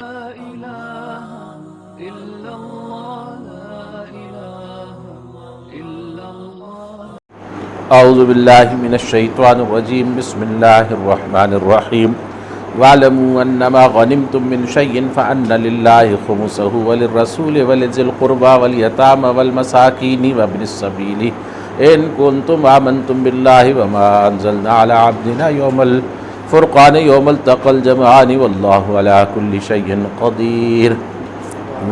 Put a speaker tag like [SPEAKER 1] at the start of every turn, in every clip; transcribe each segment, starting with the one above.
[SPEAKER 1] لا إله إلا الله لا إله إلا الله
[SPEAKER 2] اعوذ باللہ من الشیطان الرجیم بسم اللہ الرحمن الرحیم وَاعْلَمُوا أَنَّمَا غَنِمْتُم مِّن شَيْءٍ فَأَنَّ لِلَّهِ خُمُسَهُ وَلِلرَّسُولِ وَلِذِي الْقُرْبَى وَالْيَتَامَى وَالْمَسَاكِينِ وَابْنِ السَّبِيلِ إِن كُنتُمْ آمَنتُم بِاللَّهِ وَمَا أَنزَلْنَا عَلَىٰ عَبْدِنَا يَوْمَ الْفُرْقَانِ يَوْمَ الْتَقَى الْجَمْعَانِ وَاللَّهُ عَلَىٰ كُلِّ شَيْءٍ قَدِيرٌ۔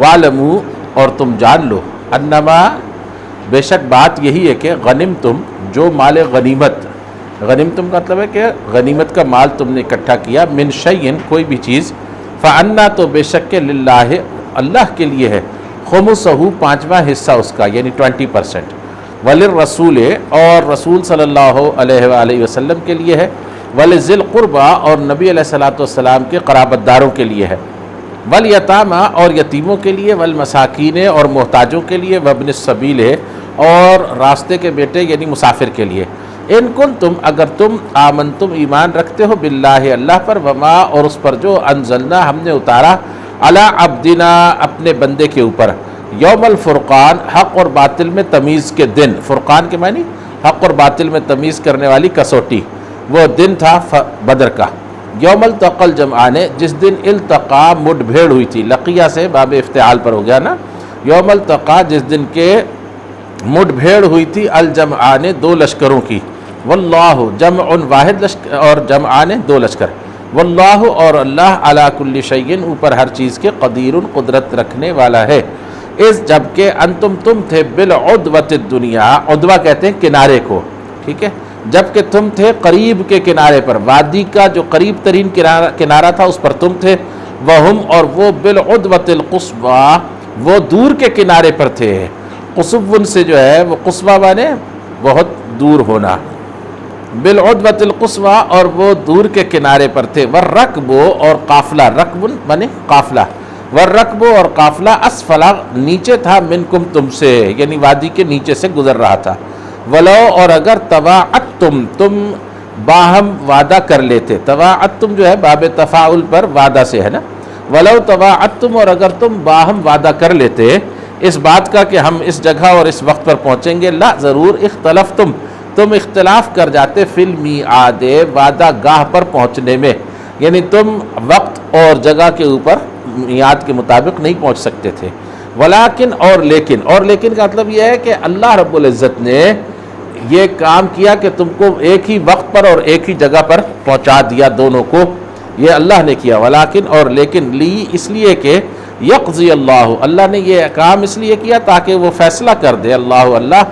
[SPEAKER 2] وَاعْلَمُوا، اور تم جان لو، انما، بے شک بات یہی ہے کہ غنمتم، جو مال غنیمت، غنیمتم کا مطلب ہے کہ غنیمت کا مال تم نے اکٹھا کیا، من شیئن، کوئی بھی چیز، فانا، تو بے شک کہ للہ، اللہ کے لیے ہے، خمسہ، پانچواں حصہ اس کا، یعنی 20%، وللرسول، اور رسول صلی اللہ علیہ وآلہ وسلم کے لیے ہے، ولذی القربى، اور نبی علیہ الصلوۃ والسلام کے قرابت داروں کے لیے ہے، والیتامى، اور یتیموں کے لیے، والمساکین، اور محتاجوں کے لیے، وابن السبیل، اور راستے کے بیٹے یعنی مسافر کے لیے۔ ان کنتم، اگر تم آمنتم، ایمان رکھتے ہو، باللہ، اللہ پر، وما، اور اس پر جو انزلنا، ہم نے اتارا، علی عبدنا، اپنے بندے کے اوپر، یوم الفرقان، حق اور باطل میں تمیز کے دن، فرقان کے معنی حق اور باطل میں تمیز کرنے والی کسوٹی، وہ دن تھا بدر کا، یوم التقى الجمعان، جس دن التقا، مڈ بھیڑ ہوئی تھی، لقیہ سے باب افتعال پر ہو گیا نا، یوم التقا، جس دن کے مڈ بھیڑ ہوئی تھی، الجمعان، دو لشکروں کی، واللہ، جمع واحد لشکر، اور جمعان، دو لشکر، واللہ، اور اللہ، علی کل شیء، اوپر ہر چیز کے، قدیر، قدرت رکھنے والا ہے، اس جبکہ انتم، تم تھے، بالعدوۃ الدنیا، عدوہ کہتے ہیں کنارے کو، ٹھیک ہے، جبکہ تم تھے قریب کے کنارے پر، وادی کا جو قریب ترین کنارہ تھا اس پر تم تھے، وہم، اور وہ، بالعدوۃ القصویٰ، وہ دور کے کنارے پر تھے، قصوٌ سے جو ہے وہ قصویٰ مانے بہت دور ہونا، بالعدوۃ القصویٰ، اور وہ دور کے کنارے پر تھے، والرکب، اور قافلہ، رکب مانے قافلہ، والرکب، اور قافلہ، اسفل، نیچے تھا، منکم، تم سے، یعنی وادی کے نیچے سے گزر رہا تھا، ولو، اور اگر تواعدتم، تم باہم وعدہ کر لیتے، تواعدتم جو ہے باب تفاعل پر وعدہ سے ہے نا، ولو تواعدتم، اور اگر تم باہم وعدہ کر لیتے اس بات کا کہ ہم اس جگہ اور اس وقت پر پہنچیں گے، لا، ضرور، اختلفتم، تم اختلاف کر جاتے، فی المیعاد، وعدہ گاہ پر پہنچنے میں، یعنی تم وقت اور جگہ کے اوپر میعاد کے مطابق نہیں پہنچ سکتے تھے، ولیکن، اور لیکن کا مطلب یہ ہے کہ اللہ رب العزت نے یہ کام کیا کہ تم کو ایک ہی وقت پر اور ایک ہی جگہ پر پہنچا دیا، دونوں کو یہ اللہ نے کیا، ولیکن، اور لیکن، لی، اس لیے کہ یقضی اللہ، اللہ نے یہ کام اس لیے کیا تاکہ وہ فیصلہ کر دے، اللہ،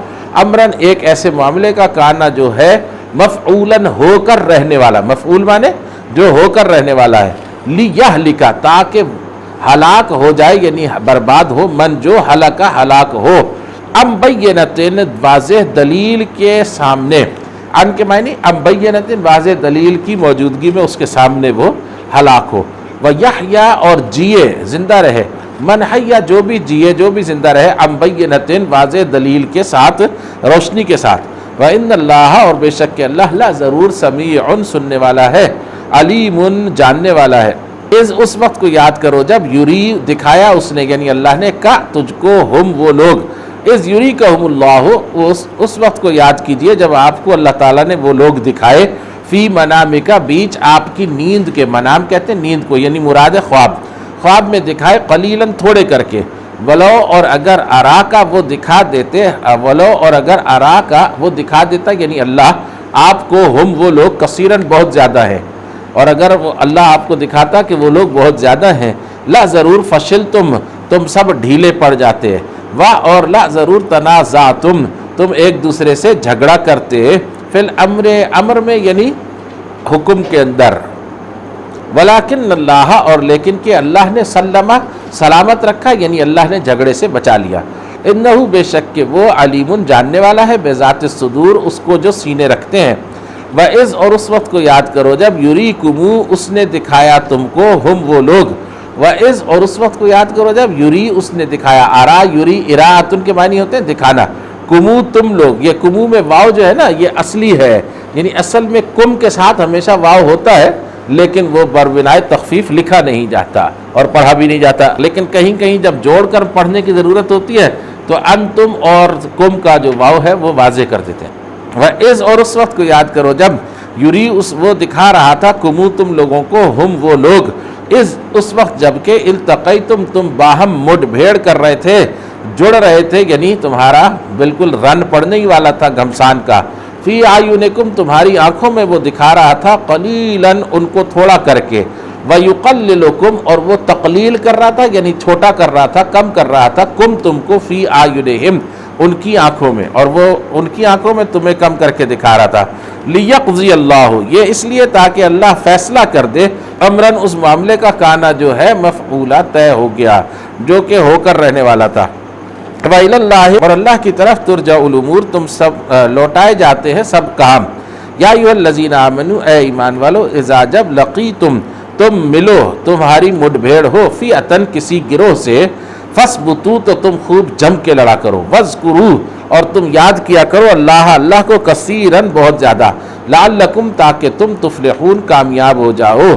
[SPEAKER 2] امرن، ایک ایسے معاملے کا، کانا جو ہے، مفعولاً، ہو کر رہنے والا، مفعول مانے جو ہو کر رہنے والا ہے، لیہلک، تاکہ ہلاک ہو جائے، یعنی برباد ہو، من، جو ہلاک، ہلاک ہو، ام بینتن، واضح دلیل کے سامنے، ان کے معنی ام بینتن، واضح دلیل کی موجودگی میں اس کے سامنے وہ ہلاک ہو، ویحیا، اور جیے، زندہ رہے، من حیا، جو بھی جیے، جو بھی زندہ رہے، ام بینتن، واضح دلیل کے ساتھ، روشنی کے ساتھ، وان اللہ، اور بے شک کہ اللہ، لا، ضرور، سمیع، سننے والا ہے، علیم، جاننے والا ہے، اس وقت کو یاد کرو جب یوری، دکھایا اس نے، یعنی اللہ نے، کا، تجھ کو، ہم، وہ لوگ، اس یوری کا ہم اللہ، اس وقت کو یاد کیجئے جب آپ کو اللہ تعالیٰ نے وہ لوگ دکھائے، فی منامکا، بیچ آپ کی نیند کے، منام کہتے ہیں نیند کو، یعنی مراد خواب میں دکھائے، قلیلاً، تھوڑے کر کے، ولو، اور اگر اراکا، وہ دکھا دیتے، ولو، اور اگر اراکا، وہ دکھا دیتا، یعنی اللہ آپ کو، ہم، وہ لوگ، کثیراً، بہت زیادہ ہے، اور اگر اللہ آپ کو دکھاتا کہ وہ لوگ بہت زیادہ ہیں، لا، ضرور، فشل تم سب ڈھیلے پڑ جاتے، اور لا، ضرور، تنازعتم، تم ایک دوسرے سے جھگڑا کرتے، فی الامر، امر میں یعنی حکم کے اندر، ولیکن اللہ، اور لیکن کہ اللہ نے، سلامت رکھا، یعنی اللہ نے جھگڑے سے بچا لیا، انہو، بے شک کہ وہ، علیم، جاننے والا ہے، بذات الصدور، اس کو جو سینے رکھتے ہیں، وَإِذْ، اور اس وقت کو یاد کرو جب، یُریکُمُ، اس نے دکھایا تم کو، ہم، وہ لوگ، وَإِذْ، اور اس وقت کو یاد کرو جب، یُری، اس نے دکھایا، آرا، یُری، اراۃن کے معنی ہوتے ہیں دکھانا، کمو، تم لوگ، یہ کمو میں واو جو ہے نا، یہ اصلی ہے، یعنی اصل میں کم کے ساتھ ہمیشہ واو ہوتا ہے، لیکن وہ بربنائے تخفیف لکھا نہیں جاتا اور پڑھا بھی نہیں جاتا، لیکن کہیں کہیں جب جوڑ کر پڑھنے کی ضرورت ہوتی ہے تو انتم اور کم کا جو واو ہے وہ واضح کر دیتے ہیں۔ وَإِذْ اور اس وقت کو یاد کرو جب یوری وہ دکھا رہا تھا کمو تم لوگوں کو، ہم وہ لوگ، اس وقت جب کہ التقیتم تم باہم مڈ بھیڑ کر رہے تھے، جڑ رہے تھے، یعنی تمہارا بالکل رن پڑنے ہی والا تھا گھمسان کا، فی اعینکم تمہاری آنکھوں میں وہ دکھا رہا تھا، قلیلاً ان کو تھوڑا کر کے، ویقللکم اور وہ تقلیل کر رہا تھا یعنی چھوٹا کر رہا تھا، کم کر رہا تھا، کم تم کو، فی اعینہم ان کی آنکھوں میں، اور وہ ان کی آنکھوں میں تمہیں کم کر کے دکھا رہا تھا، لیقضی اللہ یہ اس لیے تاکہ اللہ فیصلہ کر دے، امراً اس معاملے کا کانا جو ہے مفعولا طے ہو گیا جو کہ ہو کر رہنے والا تھا، وَإِلَى اللَّهِ اور اللہ کی طرف ترجع الامور تم سب لوٹائے جاتے ہیں سب کام، یا ایھا الذین آمنوا اے ایمان والو، اذا جب لقیتم تم ملو، تمہاری مڈ بھیڑ ہو، فئۃً کسی گروہ سے، فاثبتوا تو تم خوب جم کے لڑا کرو، واذکروا اور تم یاد کیا کرو اللہ کو کثیراً بہت زیادہ، لعلکم تاکہ تم تفلحون کامیاب ہو جاؤ،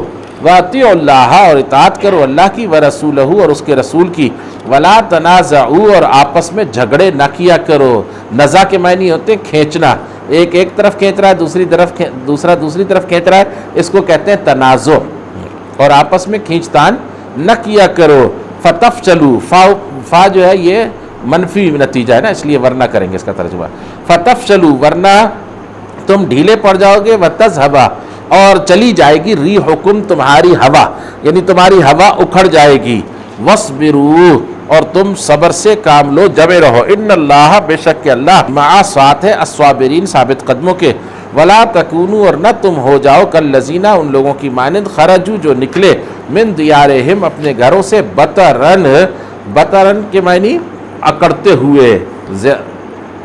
[SPEAKER 2] واطیعوا اللہ اور اطاعت کرو اللہ کی، ورسولہ اور اس کے رسول کی، ولا تنازعوا اور آپس میں جھگڑے نہ کیا کرو، نزاع کے معنی ہوتے ہیں کھینچنا، ایک طرف کھینچ رہا ہے دوسرا دوسری طرف کھینچ رہا ہے، اس کو کہتے ہیں تنازع، اور آپس میں کھینچتان نہ کیا کرو، فتفشلوا فا جو ہے یہ منفی نتیجہ ہے نا، اس لیے ورنہ کریں گے اس کا ترجمہ، فتفشلوا ورنہ تم ڈھیلے پڑ جاؤ گے، وتذھب اور چلی جائے گی، ریحکم تمہاری ہوا یعنی تمہاری ہوا اکھڑ جائے گی، واصبروا اور تم صبر سے کام لو، جمے رہو، ان اللہ بے شک کہ اللہ مع ساتھ ہے الصابرین ثابت قدموں کے، ولا تکونوا اور نہ تم ہو جاؤ کالذین ان لوگوں کی مانند، خرجوا جو نکلے، من دیارہم اپنے گھروں سے، بطرن کے معنی اکڑتے ہوئے،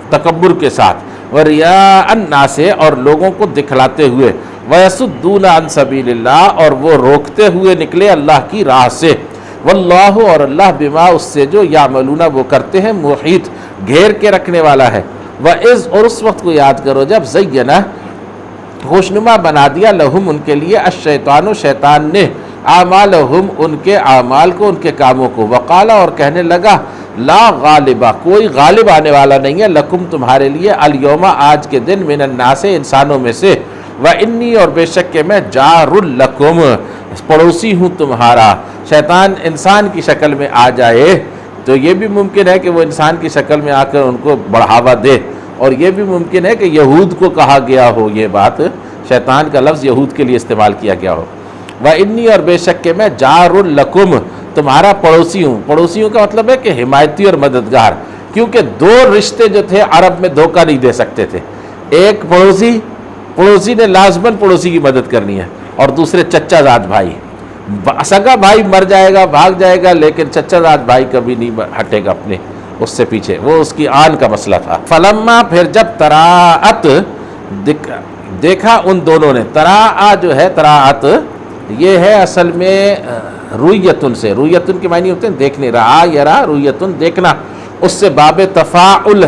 [SPEAKER 2] تکبر کے ساتھ، وریاء الناس اور لوگوں کو دکھلاتے ہوئے، ویصدون عن سبیل اللہ اور وہ روکتے ہوئے نکلے اللہ کی راہ سے، واللہ اور اللہ بما اس سے جو یعملون وہ کرتے ہیں، محیط گھیر کے رکھنے والا ہے، وَإِذْ اور اس وقت کو یاد کرو جب زینہ خوشنما بنا دیا لہم ان کے لیے، الشیطان شیطان نے، اعمالہم ان کے اعمال کو، ان کے کاموں کو، وقالا اور کہنے لگا، لا غالبہ کوئی غالب آنے والا نہیں ہے، لکم تمہارے لیے، الیوم آج کے دن، من الناس انسانوں میں سے، وانی اور بے شک کہ میں جار لکم پڑوسی ہوں تمہارا، شیطان انسان کی شکل میں آ جائے تو یہ بھی ممکن ہے کہ وہ انسان کی شکل میں آ کر ان کو بڑھاوا دے، اور یہ بھی ممکن ہے کہ یہود کو کہا گیا ہو، یہ بات شیطان کا لفظ یہود کے لیے استعمال کیا گیا ہو، وانی اور بے شک کہ میں جار لکم تمہارا پڑوسی ہوں، پڑوسیوں کا مطلب ہے کہ حمایتی اور مددگار، کیونکہ دو رشتے جو تھے عرب میں دھوکہ نہیں دے سکتے تھے، ایک پڑوسی نے لازماً پڑوسی کی مدد کرنی ہے، اور دوسرے چچا زاد بھائی، سگا بھائی مر جائے گا بھاگ جائے گا لیکن چچا زاد بھائی کبھی نہیں ہٹے گا اپنے اس سے پیچھے، وہ اس کی آن کا مسئلہ تھا، فلما پھر جب تراعت دیکھا ان دونوں نے، تراعا جو ہے تراعت یہ ہے اصل میں رویتن سے، رویتن کے معنی ہوتے ہیں دیکھنے، رعا یرا رویتن دیکھنا، اس سے باب تفاعل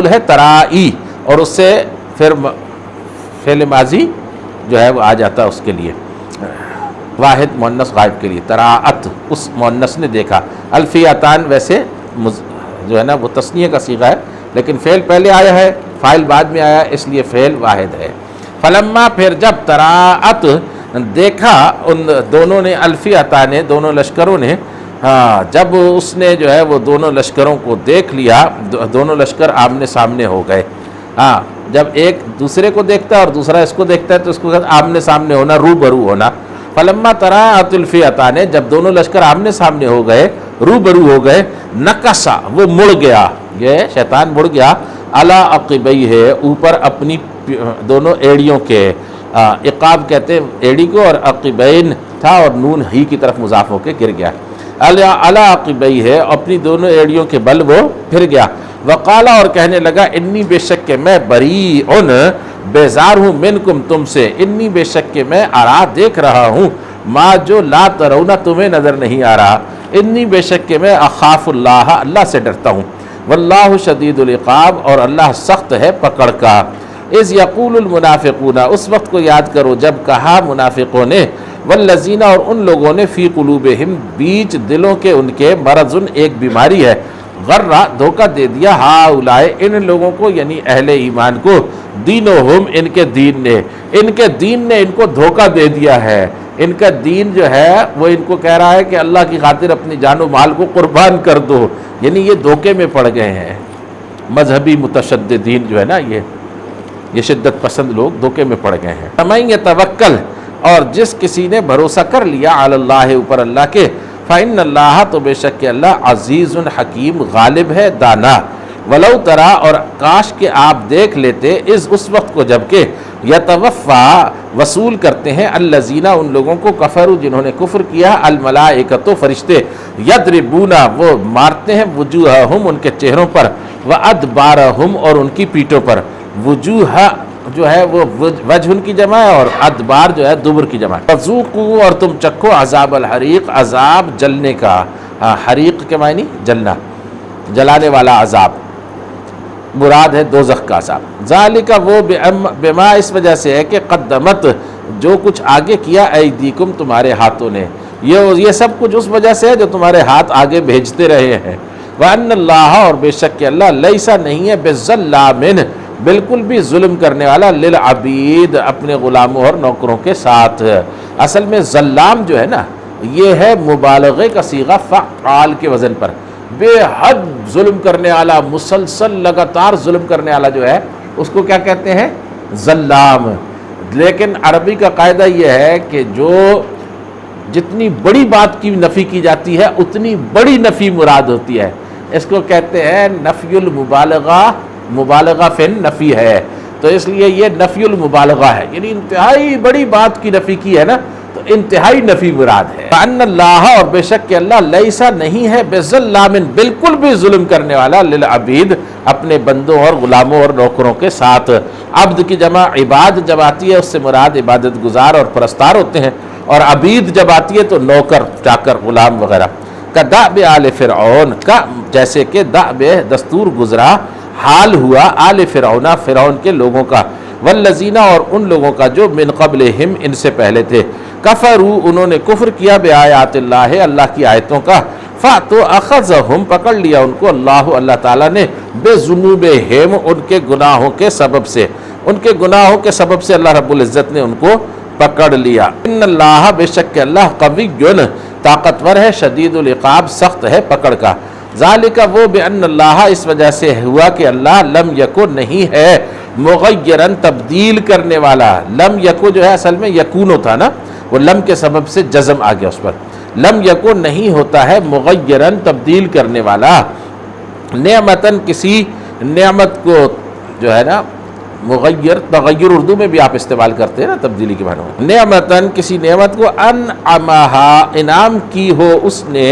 [SPEAKER 2] ہے ترائی، اور اس سے پھر فعل ماضی جو ہے وہ آ جاتا اس کے لیے واحد مؤنث غائب کے لیے، تراعت اس مؤنث نے دیکھا، الفیاتان ویسے جو ہے نا وہ تثنیہ کا صیغہ ہے لیکن فعل پہلے آیا ہے فاعل بعد میں آیا اس لیے فعل واحد ہے، فلما پھر جب تراعت دیکھا ان دونوں نے، الفیاتان نے دونوں لشکروں نے، جب اس نے جو ہے وہ دونوں لشکروں کو دیکھ لیا، دونوں لشکر آمنے سامنے ہو گئے، جب ایک دوسرے کو دیکھتا ہے اور دوسرا اس کو دیکھتا ہے تو اس کو آمنے سامنے ہونا، روبرو ہونا، فلما تراعت الفئتان جب دونوں لشکر آمنے سامنے ہو گئے، روبرو ہو گئے، نکسا وہ مڑ گیا، یہ شیطان مڑ گیا، علی عقبیہ اوپر اپنی دونوں ایڑیوں کے، عقاب کہتے ہیں ایڑی کو، اور عقبین تھا اور نون ہی کی طرف مضاف ہو کے گر گیا، علی عقبیہ اپنی دونوں ایڑیوں کے بل وہ پھر گیا، وقالا اور کہنے لگا، انی بے شک کہ میں بریئن بیزار ہوں، منکم تم سے، انی بے شک کہ میں ارا دیکھ رہا ہوں، ما جو لا ترون تمہیں نظر نہیں آ رہا، انی بے شک کہ میں اخاف اللہ سے ڈرتا ہوں، واللہ شدید العقاب اور اللہ سخت ہے پکڑ کا، اذ یقول المنافقون، اس وقت کو یاد کرو جب کہا منافقوں نے، والذین اور ان لوگوں نے، فی قلوبہم بیچ دلوں کے ان کے، مرض ایک بیماری ہے، غرہ دھوکہ دے دیا، ہاؤلائے ان لوگوں کو یعنی اہل ایمان کو، دینہم ان کے دین نے، ان کے دین نے ان کو دھوکہ دے دیا ہے، ان کا دین جو ہے وہ ان کو کہہ رہا ہے کہ اللہ کی خاطر اپنی جان و مال کو قربان کر دو، یعنی یہ دھوکے میں پڑ گئے ہیں، مذہبی متشددین جو ہے نا یہ شدت پسند لوگ دھوکے میں پڑ گئے ہیں۔ فَمَن يَتَوَکَّلْ، اور جس کسی نے بھروسہ کر لیا، علی اللہ اوپر اللہ کے، فَإِنَّ اللَّهَ تو بے شک کہ اللہ عزیز حکیم غالب ہے دانا، ولو ترا اور کاش کہ آپ دیکھ لیتے، اس وقت کو جب کہ یتوفا وصول کرتے ہیں، الذین ان لوگوں کو، کفروا جنہوں نے کفر کیا، الملائکۃ فرشتے، یضربون وہ مارتے ہیں، وجوہہم ان کے چہروں پر، وادبارہم اور ان کی پیٹھوں پر، وجوہ جو ہے وہ وجہ ان کی جمع ہے اور ادبار جو ہے دبر کی جمع ہے۔ فذوقوا اور تم چکھو عذاب الحریق، عذاب جلنے کا، حریق کے معنی جلنا، جلانے والا عذاب، مراد ہے دوزخ کا عذاب۔ ذالک وہ بما اس وجہ سے ہے کہ قدمت جو کچھ آگے کیا، ایدیکم تمہارے ہاتھوں نے، یہ سب کچھ اس وجہ سے ہے جو تمہارے ہاتھ آگے بھیجتے رہے ہیں۔ وَأَنَّ اللَّهَ اور بے شک کہ اللہ، لیسا نہیں ہے بِظَلَّامٍ بالکل بھی ظلم کرنے والا، للعبید اپنے غلاموں اور نوکروں کے ساتھ۔ اصل میں ظلام جو ہے نا یہ ہے مبالغے کا صیغہ فعال کے وزن پر، بے حد ظلم کرنے والا، مسلسل لگاتار ظلم کرنے والا جو ہے اس کو کیا کہتے ہیں؟ ظلام۔ لیکن عربی کا قاعدہ یہ ہے کہ جو جتنی بڑی بات کی نفی کی جاتی ہے اتنی بڑی نفی مراد ہوتی ہے، اس کو کہتے ہیں نفی المبالغہ، مبالغہ فی النفی ہے، تو اس لیے یہ نفی المبالغہ ہے، یعنی انتہائی بڑی بات کی نفی کی ہے نا تو انتہائی نفی مراد ہے۔ وَأَنَّ اللَّهَ اور بے شک کہ اللہ، لیسا نہیں ہے بِظَلَّامٍ بالکل بھی ظلم کرنے والا، للعبید اپنے بندوں اور غلاموں اور نوکروں کے ساتھ۔ عبد کی جمع عباد جب آتی ہے اس سے مراد عبادت گزار اور پرستار ہوتے ہیں، اور عبید جب آتی ہے تو نوکر چاکر غلام وغیرہ۔ کدأب آل فرعون کا جیسے کہ دأب دستور گزرا، حال ہوا آل فرعون فرعون کے لوگوں کا، والذین اور ان لوگوں کا جو من قبلہم ان سے پہلے تھے، کفروا انہوں نے کفر کیا، بآیات اللہ اللہ کی آیتوں کا، فأخذہم پکڑ لیا ان کو اللہ تعالیٰ نے، بذنوبہم ان کے گناہوں کے سبب سے، ان کے گناہوں کے سبب سے اللہ رب العزت نے ان کو پکڑ لیا۔ ان اللہ بے شک کہ اللہ قوی طاقتور ہے، شدید العقاب سخت ہے پکڑ کا۔ ذالک وہ بأن اللہ اس وجہ سے ہوا کہ اللہ لم یکن نہیں ہے، مغیرن تبدیل کرنے والا، لم یکن جو ہے اصل میں یکونو تھا نا، وہ لم کے سبب سے جزم آ گیا اس پر، لم یکن نہیں ہوتا ہے، مغیرن تبدیل کرنے والا، نعمتن کسی نعمت کو جو ہے نا، مغیر تغیر اردو میں بھی آپ استعمال کرتے ہیں نا تبدیلی کے معنی میں، نعمتن کسی نعمت کو، انعمہا انعام کی ہو اس نے،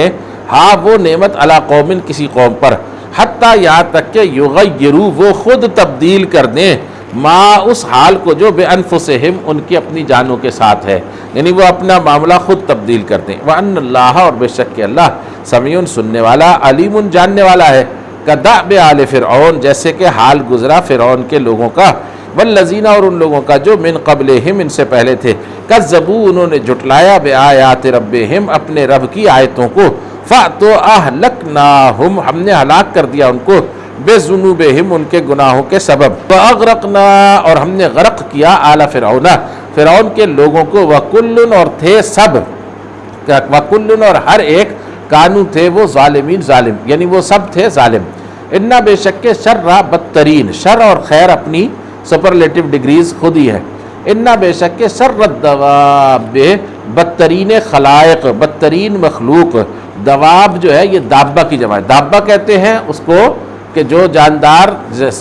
[SPEAKER 2] ہاں وہ نعمت علی قوم کسی قوم پر، حتیٰ یہاں تک کہ یغیروا وہ خود تبدیل کر دیں، ما اس حال کو جو بانفسہم ان کی اپنی جانوں کے ساتھ ہے، یعنی وہ اپنا معاملہ خود تبدیل کر دیں۔ وان اللہ اور بے شک کہ اللہ سمیع سننے والا، علیم جاننے والا ہے، کدأب آل فرعون جیسے کہ حال گزرا فرعون کے لوگوں کا، والذین اور ان لوگوں کا جو من قبلہم ان سے پہلے تھے، کذبوا انہوں نے جھٹلایا، بآیات ربہم اپنے رب کی آیتوں کو، فَأْتُوا أَهْلَكْنَاهُمْ ہم نے ہلاک کر دیا ان کو، بِذُنُوبِهِمْ ان کے گناہوں کے سبب، وَأَغْرَقْنَا اور ہم نے غرق کیا، آل فرعون فرعون کے لوگوں کو، وَكُلٌّ اور تھے سب، وَكُلٌّ اور ہر ایک، کانو تھے وہ ظالمین ظالم، یعنی وہ سب تھے ظالم۔ انا بے شک کہ شر بدترین، شر اور خیر اپنی سپرلیٹو ڈگریز خود ہی ہے، انا بے شک کہ شر الدواب بدترین خلائق، بدترین مخلوق، دواب جو ہے یہ دابہ کی جمع ہے، دابہ کہتے ہیں اس کو کہ جو جاندار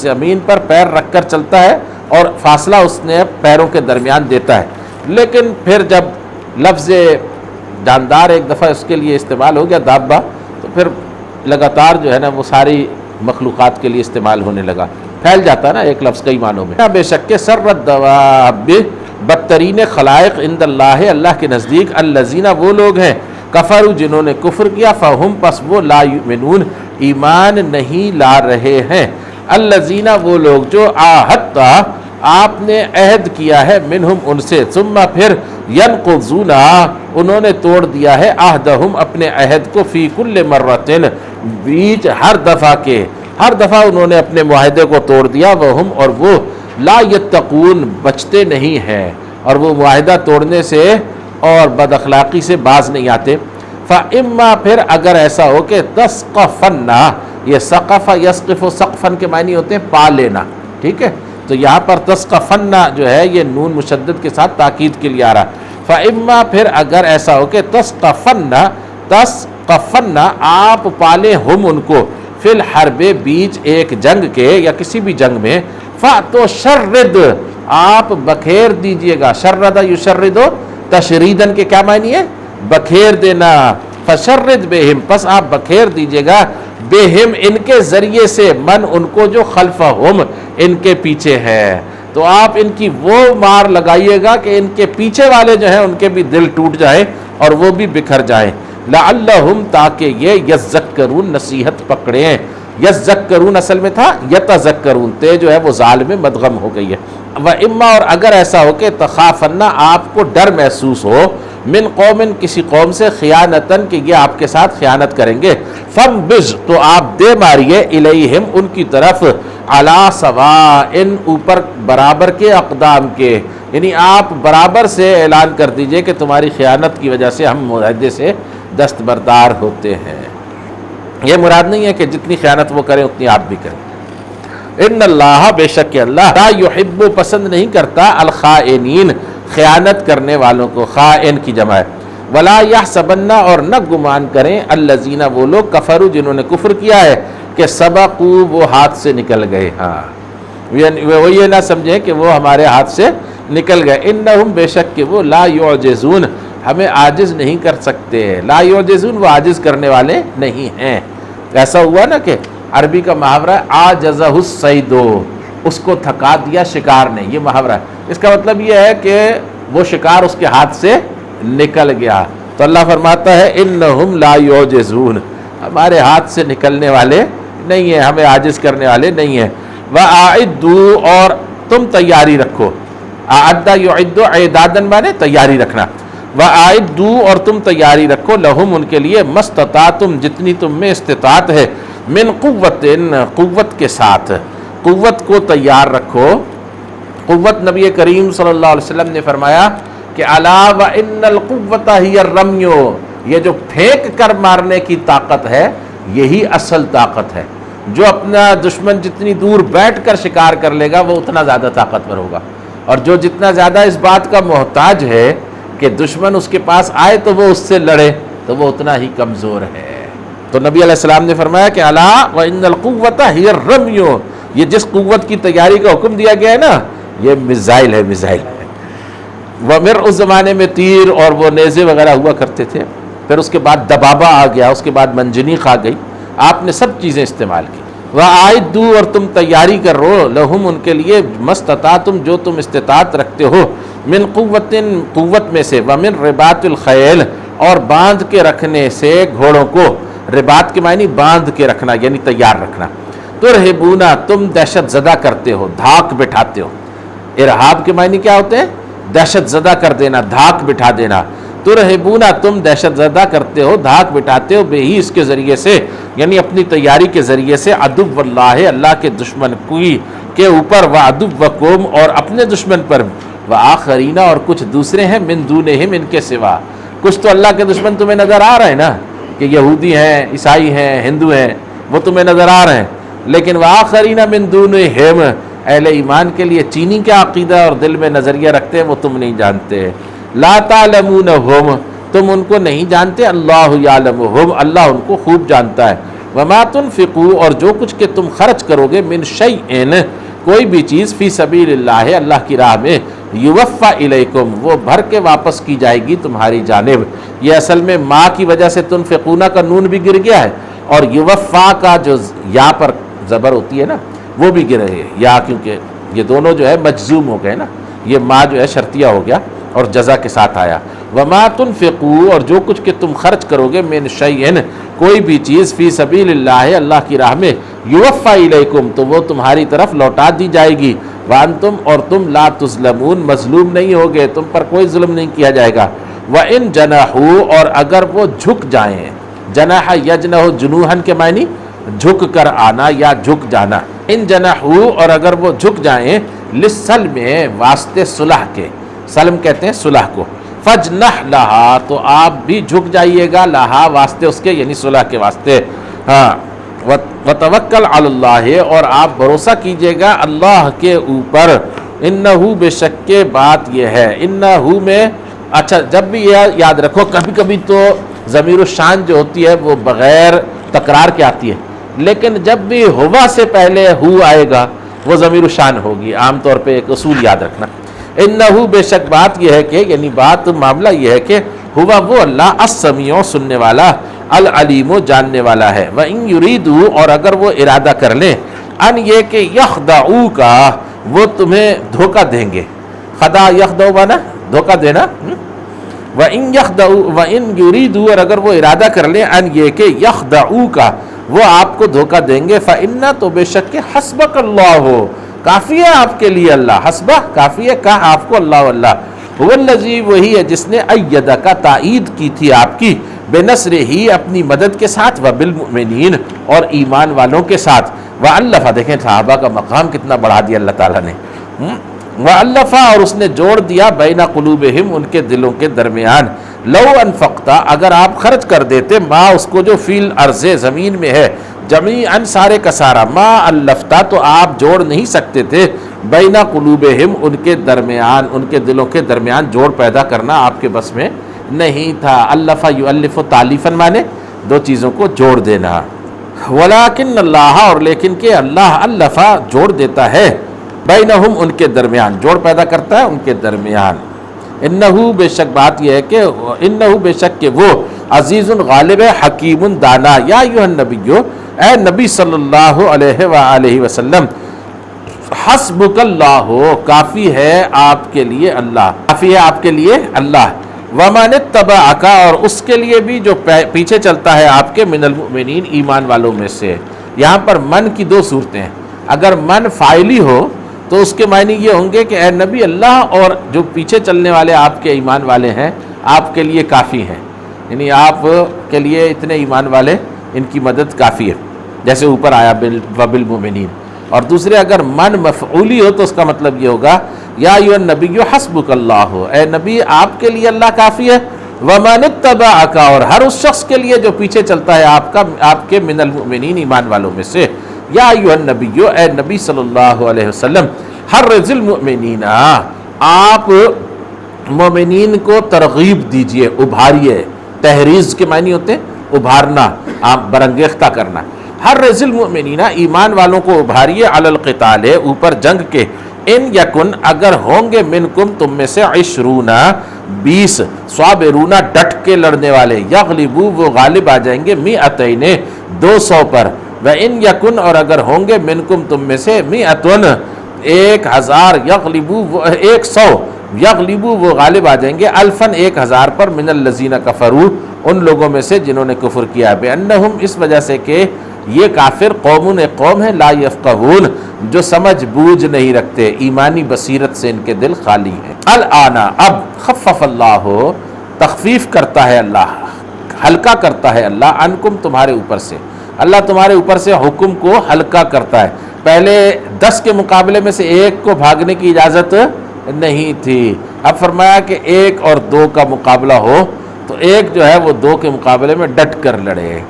[SPEAKER 2] زمین پر پیر رکھ کر چلتا ہے اور فاصلہ اس نے پیروں کے درمیان دیتا ہے، لیکن پھر جب لفظ جاندار ایک دفعہ اس کے لیے استعمال ہو گیا دابہ، تو پھر لگاتار جو ہے نا وہ ساری مخلوقات کے لیے استعمال ہونے لگا، پھیل جاتا ہے نا ایک لفظ کئی معنوں میں۔ بے شک کہ سر الدواب بدترین خلائق عند اللہ اللہ کے نزدیک، الذین وہ لوگ ہیں، کفروا جنہوں نے کفر کیا، فہم پس وہ لا یؤمنون ایمان نہیں لا رہے ہیں، الذین وہ لوگ جو عاہدت آپ نے عہد کیا ہے منہم ان سے، ثم پھر ینقضون انہوں نے توڑ دیا ہے عہدہم اپنے عہد کو، فی کل مرتن بیچ ہر دفعہ کے، ہر دفعہ انہوں نے اپنے معاہدے کو توڑ دیا، وہم اور وہ لا یتقون بچتے نہیں ہیں، اور وہ معاہدہ توڑنے سے اور بد اخلاقی سے باز نہیں آتے۔ فَإِمَّا پھر اگر ایسا ہو کہ تَسْقَفَنَّ، یہ سقف یسقف و سقفن کے معنی ہوتے ہیں پا لینا، ٹھیک ہے، تو یہاں پر تسقفن جو ہے یہ نون مشدد کے ساتھ تاکید کے لیے آ رہا۔ فَإِمَّا پھر اگر ایسا ہو کہ تسقفن آپ پالیں ہم ان کو، فی الحرب بیچ ایک جنگ کے یا کسی بھی جنگ میں، فَأْتُوا شَرِّدْ آپ بکھیر دیجئے گا، شرد یشرد تشریدن کے کیا معنی ہے؟ بکھیر دینا، فشرد بہم پس آپ بکھیر دیجئے گا، بہم ان کے ذریعے سے، من ان کو جو خلفہم ان کے پیچھے ہے، تو آپ ان کی وہ مار لگائیے گا کہ ان کے پیچھے والے جو ہیں ان کے بھی دل ٹوٹ جائیں اور وہ بھی بکھر جائیں، لعلہم تاکہ یہ یذکرون نصیحت پکڑیں، یذکرون اصل میں تھا یتذکرون، تے جو ہے وہ زال میں مدغم ہو گئی ہے۔ وَإِمَّا اور اگر ایسا ہو کہ تخافن آپ کو ڈر محسوس ہو، من قوم کسی قوم سے، خیانتن کہ یہ آپ کے ساتھ خیانت کریں گے، فَانبِذْ تو آپ دے ماریے الیہم ان کی طرف، علی سواء اوپر برابر کے اقدام کے، یعنی آپ برابر سے اعلان کر دیجئے کہ تمہاری خیانت کی وجہ سے ہم معاہدے سے دستبردار ہوتے ہیں۔ یہ مراد نہیں ہے کہ جتنی خیانت وہ کریں اتنی آپ بھی کریں۔ ان اللہ بے شک اللہ لا یحب پسند نہیں کرتا الخائنین خیانت کرنے والوں کو، خائن کی جمع ہے، ولا یحسبن اور نہ گمان کریں الذین وہ لوگ کفروا جنہوں نے کفر کیا ہے کہ سبقوا وہ ہاتھ سے نکل گئے، ہاں وہ یہ نہ سمجھیں کہ وہ ہمارے ہاتھ سے نکل گئے، انہم بے شک کہ وہ لا یعجزون ہمیں عاجز نہیں کر سکتے، لا یعجزون وہ عاجز کرنے والے نہیں ہیں۔ ایسا ہوا نا کہ عربی کا محاورہ ہے عاجزہ الصید، اس کو تھکا دیا شکار نے، یہ محاورہ ہے، اس کا مطلب یہ ہے کہ وہ شکار اس کے ہاتھ سے نکل گیا، تو اللہ فرماتا ہے انہم لا یعجزون ہمارے ہاتھ سے نکلنے والے نہیں ہیں، ہمیں عاجز کرنے والے نہیں ہیں۔ وَأَعِدُّوا اور تم تیاری رکھو، اعدّ یعد اعدادن مانے تیاری رکھنا، وَأَعِدُّوا اور تم تیاری رکھو لہم ان کے لیے مستطاعتم جتنی تم میں استطاعت ہے، من قوت قوت کے ساتھ، قوت کو تیار رکھو۔ قوت نبی کریم صلی اللہ علیہ وسلم نے فرمایا کہ الا وان القوت ہی الرمی، یہ جو پھینک کر مارنے کی طاقت ہے یہی اصل طاقت ہے، جو اپنا دشمن جتنی دور بیٹھ کر شکار کر لے گا وہ اتنا زیادہ طاقتور ہوگا، اور جو جتنا زیادہ اس بات کا محتاج ہے کہ دشمن اس کے پاس آئے تو وہ اس سے لڑے تو وہ اتنا ہی کمزور ہے۔ تو نبی علیہ السلام نے فرمایا کہ الا وان القوت ہی الرمی، یہ جس قوت کی تیاری کا حکم دیا گیا ہے نا یہ میزائل ہے، میزائل ہے۔ ومر اس زمانے میں تیر اور وہ نیزے وغیرہ ہوا کرتے تھے، پھر اس کے بعد دبابہ آ گیا، اس کے بعد منجنیق آ گئی، آپ نے سب چیزیں استعمال کی۔ وَأَعِدُّوا اور تم تیاری کرو لہم ان کے لیے مستطاعتم جو تم استطاعت رکھتے ہو، من قوت قوت میں سے، ومن رباط الخیل اور باندھ کے رکھنے سے گھوڑوں کو، رباط کے معنی باندھ کے رکھنا یعنی تیار رکھنا، ترہبونا تم دہشت زدہ کرتے ہو، دھاک بٹھاتے ہو، ارہاب کے معنی کیا ہوتے ہیں؟ دہشت زدہ کر دینا، دھاک بٹھا دینا، ترہبونا تم دہشت زدہ کرتے ہو، دھاک بٹھاتے ہو، بے ہی اس کے ذریعے سے یعنی اپنی تیاری کے ذریعے سے، عدو اللہ اللہ کے دشمن کوئی کے اوپر، وعدوکم اور اپنے دشمن پر، وآخرین اور کچھ دوسرے ہیں، من دونہم ان کے سوا، کچھ تو اللہ کے دشمن تمہیں نظر آ رہے ہیں نا کہ یہودی ہیں، عیسائی ہیں، ہندو ہیں، وہ تمہیں نظر آ رہے ہیں، لیکن وآخرین من دونہم اہل ایمان کے لیے چینی کیا عقیدہ اور دل میں نظریہ رکھتے ہیں وہ تم نہیں جانتے، لا تعلمونہم تم ان کو نہیں جانتے، اللہ یعلمہم اللہ ان کو خوب جانتا ہے، وما تنفقوا اور جو کچھ کہ تم خرچ کرو گے، من شیئن کوئی بھی چیز، فی سبیل اللہ اللہ کی راہ میں، یوفا الیکم وہ بھر کے واپس کی جائے گی تمہاری جانب، یہ اصل میں ما کی وجہ سے تنفقون کا نون بھی گر گیا ہے، اور یوفا کا جو یا پر زبر ہوتی ہے نا وہ بھی گرے ہے، یا کیونکہ یہ دونوں جو ہے مجزوم ہو گئے نا، یہ ما جو ہے شرطیہ ہو گیا اور جزا کے ساتھ آیا، وما تنفقوا اور جو کچھ کہ تم خرچ کرو گے، من شیئن کوئی بھی چیز، فی سبیل اللہ اللہ کی راہ میں، یوفا الیکم تو وہ تمہاری طرف لوٹا دی جائے گی، وانتم اور تم لا تظلمون مظلوم نہیں ہوگے، تم پر کوئی ظلم نہیں کیا جائے گا۔ وَإِن جَنَحُوا اور اگر وہ جھک جائیں، جناح یجنح جنوحن کے معنی جھک کر آنا یا جھک جانا، ان جنحوا اور اگر وہ جھک جائیں للسلم واسطے صلح کے، سلم کہتے ہیں صلح کو، فجنح لہا تو آپ بھی جھک جائیے گا، لہا واسطے اس کے یعنی صلح کے واسطے، ہاں، وتوکل علی اللہ اور آپ بھروسہ کیجئے گا اللہ کے اوپر، انہو بے شک کے بات یہ ہے، انہو میں اچھا جب بھی یہ یاد رکھو کبھی کبھی تو ضمیر الشان جو ہوتی ہے وہ بغیر تکرار کے آتی ہے، لیکن جب بھی ہوا سے پہلے ہو آئے گا وہ ضمیر الشان ہوگی، عام طور پہ ایک اصول یاد رکھنا، انہو بے شک بات یہ ہے کہ یعنی بات معاملہ یہ ہے کہ ہوا وہ اللہ السمیع سننے والا، العلیم جاننے والا ہے، وَإِن یریدوا اور اگر وہ ارادہ کر لیں، ان یہ کہ یخدعوک وہ تمہیں دھوکہ دیں گے، خدا یخدعو بنا دھوکہ دینا، وَإِن یریدوا اور اگر وہ ارادہ کر لیں ان یہ کہ یخدعوک وہ آپ کو دھوکہ دیں گے، فَإِنَّ تو بے شک کہ حسبک اللہ کافی ہے آپ کے لیے اللہ، حسبہ کافی ہے کہا آپ کو اللہ واللہ، هو الذی وہی ہے جس نے ایدہ کا تائید کی تھی آپ کی، بنصر ہی اپنی مدد کے ساتھ، وبالمؤمنین اور ایمان والوں کے ساتھ، وَأَلَّفَ دیکھیں صحابہ کا مقام کتنا بڑھا دیا اللہ تعالیٰ نے، وَأَلَّفَ اور اس نے جوڑ دیا بین قلوبہم ان کے دلوں کے درمیان، لو انفقتا اگر آپ خرچ کر دیتے ما اس کو جو فی الارض زمین میں ہے، جمیعاً سارے کا سارا، ما الفتا تو آپ جوڑ نہیں سکتے تھے، بین قلوبہم ان کے درمیان ان کے دلوں کے درمیان جوڑ پیدا کرنا آپ کے بس میں نہیں تھا، الف یؤلف تالیفاً مانے دو چیزوں کو جوڑ دینا، ولیکن اللہ اور لیکن کہ اللہ الف جوڑ دیتا ہے، بینہم ان کے درمیان جوڑ پیدا کرتا ہے ان کے درمیان، انہو بے شک بات یہ ہے کہ انہو بے شک کہ وہ عزیز غالب حکیم دانا، یا ایھا النبیو اے نبی صلی اللہ علیہ وآلہ وسلم، حسبک اللہ کافی ہے آپ کے لیے اللہ، کافی ہے آپ کے لیے اللہ، ومن اتبعک اور اس کے لیے بھی جو پیچھے چلتا ہے آپ کے، من المؤمنین ایمان والوں میں سے، یہاں پر من کی دو صورتیں ہیں، اگر من فاعلی ہو تو اس کے معنی یہ ہوں گے کہ اے نبی اللہ اور جو پیچھے چلنے والے آپ کے ایمان والے ہیں آپ کے لیے کافی ہیں، یعنی آپ کے لیے اتنے ایمان والے ان کی مدد کافی ہے، جیسے اوپر آیا وبالمؤمنین، اور دوسرے اگر من مفعولی ہو تو اس کا مطلب یہ ہوگا یا ایھا النبی حسبک اللہ اے نبی آپ کے لیے اللہ کافی ہے، ومن اتبعک اور ہر اس شخص کے لیے جو پیچھے چلتا ہے آپ کے من المؤمنین ایمان والوں میں سے، یا ایھا النبی اے نبی صلی اللہ علیہ وسلم، حرض المؤمنین آپ مومنین کو ترغیب دیجئے، ابھاریے، تحریض کے معنی ہوتے ہیں ابھارنا، آپ برانگیختہ کرنا، حرض المؤمنین ایمان والوں کو ابھاریے، علی القتال اوپر جنگ کے، ان یکن اگر ہوں گے منکم تم میں سے 20 صابرون ڈٹ کے لڑنے والے، یغلبوا وہ غالب آ جائیں گے، 200 پر، وَإِن یکن اور اگر ہوں گے منکم تم میں سے 1000 یغلبوا 100 یغلبوا وہ غالب آ جائیں گے، 1000 پر، من الذین کفروا ان لوگوں میں سے جنہوں نے کفر کیا، بأنہم اس وجہ سے کہ یہ کافر قوم ایک قوم ہے، لا یفقہون جو سمجھ بوجھ نہیں رکھتے، ایمانی بصیرت سے ان کے دل خالی ہیں، الآن اب خفف اللہ تخفیف کرتا ہے اللہ، ہلکا کرتا ہے اللہ، عنکم تمہارے اوپر سے، اللہ تمہارے اوپر سے حکم کو ہلکا کرتا ہے، پہلے 10 کے مقابلے میں سے 1 کو بھاگنے کی اجازت نہیں تھی، اب فرمایا کہ 1 اور 2 کا مقابلہ ہو تو 1 جو ہے وہ 2 کے مقابلے میں ڈٹ کر لڑے،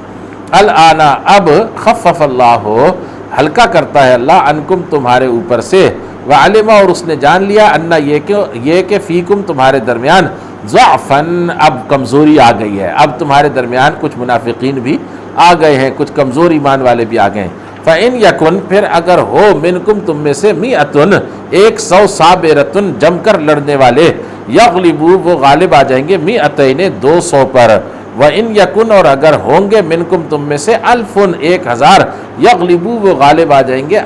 [SPEAKER 2] الآن اب خفف اللہ ہلکا کرتا ہے اللہ، عنکم تمہارے اوپر سے، وعلم اور اس نے جان لیا، ان یہ کہ فیکم تمہارے درمیان، ضعفاً اب کمزوری آ گئی ہے، اب تمہارے درمیان کچھ منافقین بھی آ گئے ہیں، کچھ کمزور ایمان والے بھی آ گئے ہیں، فَإِن یکن پھر اگر ہو منکم تم میں سے 100 صابرۃ جم کر لڑنے والے، یغلبوا وہ غالب آ جائیں گے 200 پر، وَإِن یکن اور اگر ہوں گے منکم تم میں سے 1000 یغلبوا وہ غالب آ جائیں گے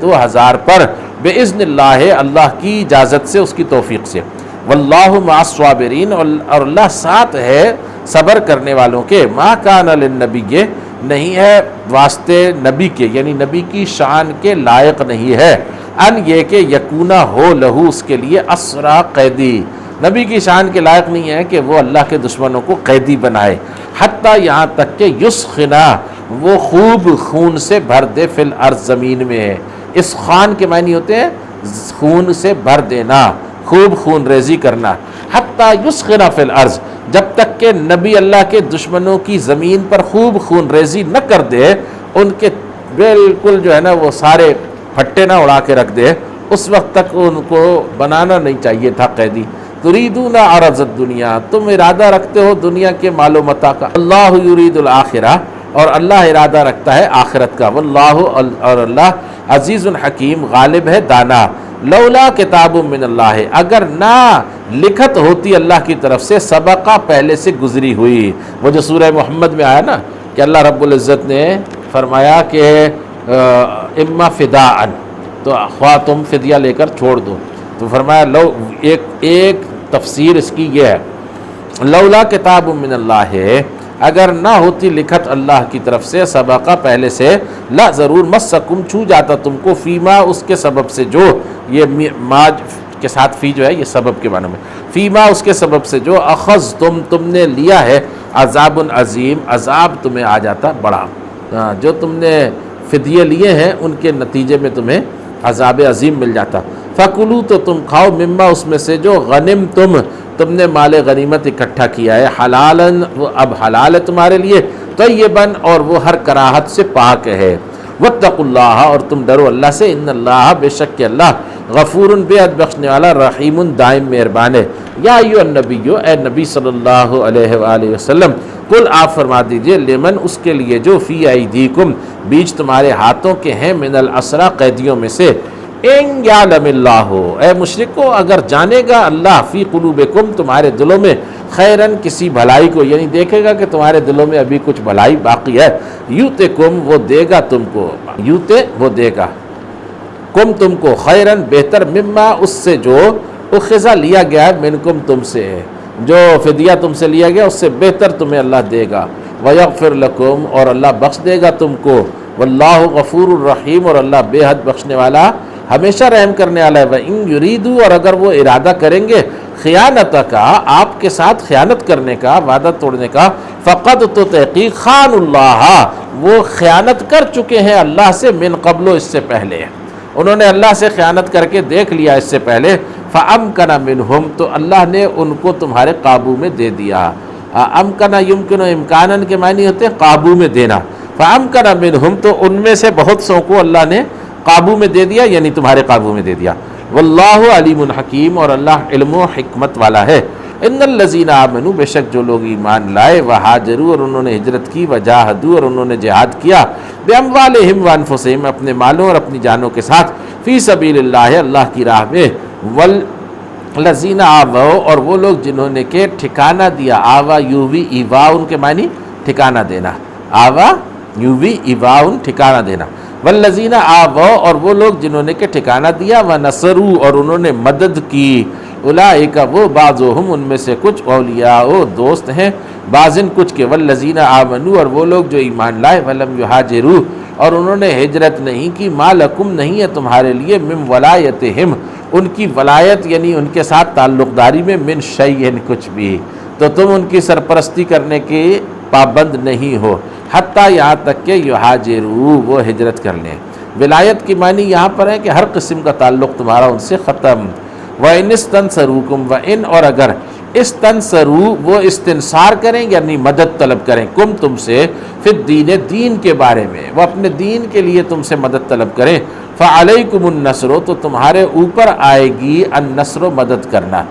[SPEAKER 2] 2000 پر، بِإِذْنِ اللہ اللہ کی اجازت سے، اس کی توفیق سے، واللہ مع الصابرین اور اللہ ساتھ ہے صبر کرنے والوں کے، ما کان للنبی نہیں ہے واسطے نبی کے، یعنی نبی کی شان کے لائق نہیں ہے، ان یہ کہ یکونا ہو لہو اس کے لیے اسرا قیدی، نبی کی شان کے لائق نہیں ہے کہ وہ اللہ کے دشمنوں کو قیدی بنائے، حتیٰ یہاں تک کہ یسخنا وہ خوب خون سے بھر دے فی الارض زمین میں ہے۔ اس خان کے معنی ہوتے ہیں خون سے بھر دینا، خوب خون ریزی کرنا، حتیٰ یسخنا فی الارض جب تک کہ نبی اللہ کے دشمنوں کی زمین پر خوب خون ریزی نہ کر دے، ان کے بالکل جو ہے نا وہ سارے پھٹے نہ اڑا کے رکھ دے، اس وقت تک ان کو بنانا نہیں چاہیے تھا قیدی۔ تریدون عرض الدنیا، تم ارادہ رکھتے ہو دنیا کے مال و متاع کا، اللہ یرید الآخرہ، اور اللہ ارادہ رکھتا ہے آخرت کا، واللہ اور اللہ عزیز حکیم غالب ہے دانا۔ لولا کتاب من اللہ، اگر نہ لکھت ہوتی اللہ کی طرف سے، سبقہ پہلے سے گزری ہوئی، وہ جو سورہ محمد میں آیا نا کہ اللہ رب العزت نے فرمایا کہ اما فداءً، تو خواہ تم فدیہ لے کر چھوڑ دو، تو فرمایا لو ایک تفسیر اس کی یہ ہے، لولا کتاب من اللہ ہے، اگر نہ ہوتی لکھت اللہ کی طرف سے، سبقہ پہلے سے، لا ضرور مسکم چھو جاتا تم کو، فیما اس کے سبب سے جو، یہ ماج کے ساتھ فی جو ہے یہ سبب کے معنی میں، فیما اس کے سبب سے جو، اخذ تم نے لیا ہے، عذاب عظیم عذاب تمہیں آ جاتا بڑا، جو تم نے فدیے لیے ہیں ان کے نتیجے میں تمہیں عذاب عظیم مل جاتا۔ فَكُلُوا تو تم کھاؤ، مما اس میں سے جو، غنم تم نے مال غنیمت اکٹھا کیا ہے، حلالن وہ اب حلال ہے تمہارے لیے، طیباً اور وہ ہر کراہت سے پاک ہے، واتقوا اللہ اور تم ڈرو اللہ سے، ان اللہ بے شک کہ اللہ غفور بے حد بخشنے والا، رحیم دائم مہربان ہے۔ یا ایھا النبی، اے نبی صلی اللہ علیہ وآلہ وسلم، قل آپ فرما دیجئے، لمن اس کے لیے جو، فی ایدیکم بیچ تمہارے ہاتھوں کے ہیں، من الاسری قیدیوں میں سے، ان یعلم اللہ، اے مشرکو اگر جانے گا اللہ، فی قلوبکم تمہارے دلوں میں، خیرن کسی بھلائی کو، یعنی دیکھے گا کہ تمہارے دلوں میں ابھی کچھ بھلائی باقی ہے، یؤتکم وہ دے گا تم کو، یؤتے وہ دے گا، کم تم کو، خیرن بہتر، مما اس سے جو، اخذا لیا گیا ہے، منکم تم سے، جو فدیہ تم سے لیا گیا اس سے بہتر تمہیں اللہ دے گا، ویغفر لکم اور اللہ بخش دے گا تم کو، واللہ غفور الرحیم اور اللہ بے حد بخشنے والا ہمیشہ رحم کرنے والا ہے۔ وَإِن يُرِيدُوا اور اگر وہ ارادہ کریں گے، خیانت کا آپ کے ساتھ خیانت کرنے کا، وعدہ توڑنے کا، فقد تو تحقیق، خان اللہ وہ خیانت کر چکے ہیں اللہ سے، من قبل اس سے پہلے، انہوں نے اللہ سے خیانت کر کے دیکھ لیا اس سے پہلے، فَأَمْكَنَ مِنْهُمْ تو اللہ نے ان کو تمہارے قابو میں دے دیا، امکن یمکن امکانن کے معنی ہوتے ہیں قابو میں دینا، فَأَمْكَنَ مِنْهُمْ تو ان میں سے بہت سو کو اللہ نے قابو میں دے دیا، یعنی تمہارے قابو میں دے دیا، واللہ علیم حکیم اور اللہ علم و حکمت والا ہے۔ ان الذین آمنوا بے شک جو لوگ ایمان لائے، وہاجروا اور انہوں نے ہجرت کی، وجاہدوا اور انہوں نے جہاد کیا، باموالہم وانفسہم اپنے مالوں اور اپنی جانوں کے ساتھ، فی سبیل اللہ اللہ کی راہ میں، والذین آووا اور وہ لوگ جنہوں نے کہ ٹھکانہ دیا، آوا یووی ایوا ان کے معنی ٹھکانہ دینا، آوا یووی ایوا ان ٹھکانہ دینا، والذین آووا اور وہ لوگ جنہوں نے کہ ٹھکانہ دیا، ونصروا اور انہوں نے مدد کی، اولئک وہ بعضهم ان میں سے کچھ، اولیاء دوست ہیں، بعضن کچھ کے، والذین آمنوا اور وہ لوگ جو ایمان لائے، ولم یہاجروا اور انہوں نے ہجرت نہیں کی، ما لکم نہیں ہے تمہارے لیے، من ولایتہم ان کی ولایت یعنی ان کے ساتھ تعلق داری میں، من شیء کچھ بھی، تو تم ان کی سرپرستی کرنے کی پابند نہیں ہو، حتیٰ یہاں تک کہ یہاجروا وہ ہجرت کر لیں۔ ولایت کی معنی یہاں پر ہے کہ ہر قسم کا تعلق تمہارا ان سے ختم، وَإِنِ اسْتَنْصَرُوكُمْ وَإِنْ اور اگر استنصروا وہ استنصار کریں یعنی مدد طلب کریں، کم تم سے، فی الدین دین کے بارے میں، وہ اپنے دین کے لیے تم سے مدد طلب کریں، فَعَلَيْكُمُ النَّصْرُ تو تمہارے اوپر آئے گی النصر مدد کرنا،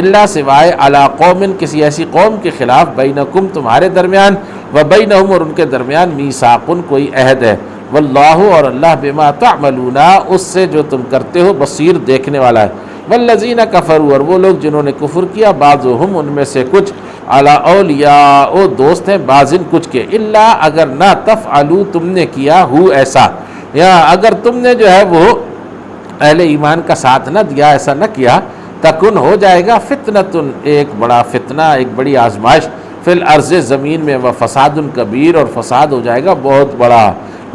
[SPEAKER 2] اللہ سوائے علی قوم کسی ایسی قوم کے خلاف، بینکم تمہارے درمیان، وبینہم اور ان کے درمیان، میثاق کوئی عہد ہے، واللہ اور اللہ بما تعملون اس سے جو تم کرتے ہو، بصیر دیکھنے والا ہے، والذین کفروا اور وہ لوگ جنہوں نے کفر کیا، بعضهم ان میں سے کچھ، علی اولیاء دوست ہیں، بعضن کچھ کے، الا اگر نہ تفعلوا تم نے کیا ہو ایسا، یا اگر تم نے جو ہے وہ اہل ایمان کا ساتھ نہ دیا، ایسا نہ کیا، تکن ہو جائے گا فتنۃ ایک بڑا فتنہ، ایک بڑی آزمائش، فی الارض زمین میں، و فساد کبیر اور فساد ہو جائے گا بہت بڑا،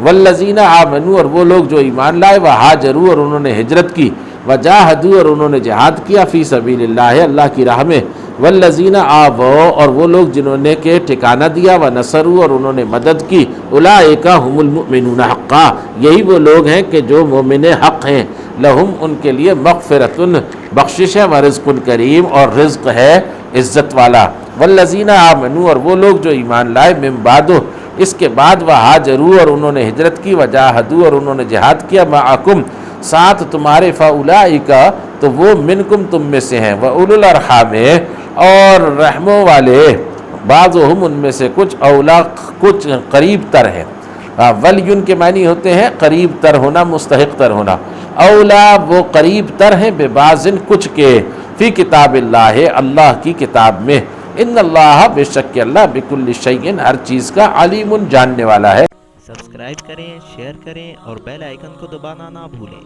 [SPEAKER 2] والذین آمنوا، اور وہ لوگ جو ایمان لائے، وہاجروا، اور انہوں نے ہجرت کی، وجاہدوا، اور انہوں نے جہاد کیا، فی سبیل اللہ، اللہ کی راہ میں، والذین آووا، اور وہ لوگ جنہوں نے کہ ٹھکانہ دیا، ونصروا، اور انہوں نے مدد کی، اولئک هم المؤمنون حقا، یہی وہ لوگ ہیں کہ جو مومن حق ہیں، لہم، ان کے لیے، مغفرت، بخشش ہے، ورزق کریم، اور رزق ہے عزت والا، والذین آمنوا، اور وہ لوگ جو ایمان لائے، من بعد، اس کے بعد، وہاجروا، اور انہوں نے ہجرت کی، وجاہدوا، اور انہوں نے جہاد کیا، معکم، ساتھ تمہارے، فاولئک، تو وہ منکم، تم میں سے ہیں، واولو الارحام، اور رحموں والے، بعضهم، ان میں سے کچھ، اولا، کچھ قریب تر ہیں، ولیون کے معنی ہوتے ہیں قریب تر ہونا، مستحق تر ہونا، اولا، وہ قریب تر ہیں، ببعض، کچھ کے، فی کتاب اللہ، اللہ کی کتاب میں، ان اللہ، بے شک کہ اللہ، بکل شیء، ہر چیز کا، علیم، جاننے والا ہے۔
[SPEAKER 3] سبسکرائب کریں، شیئر کریں اور بیل آئیکن کو دبانا نہ بھولیں۔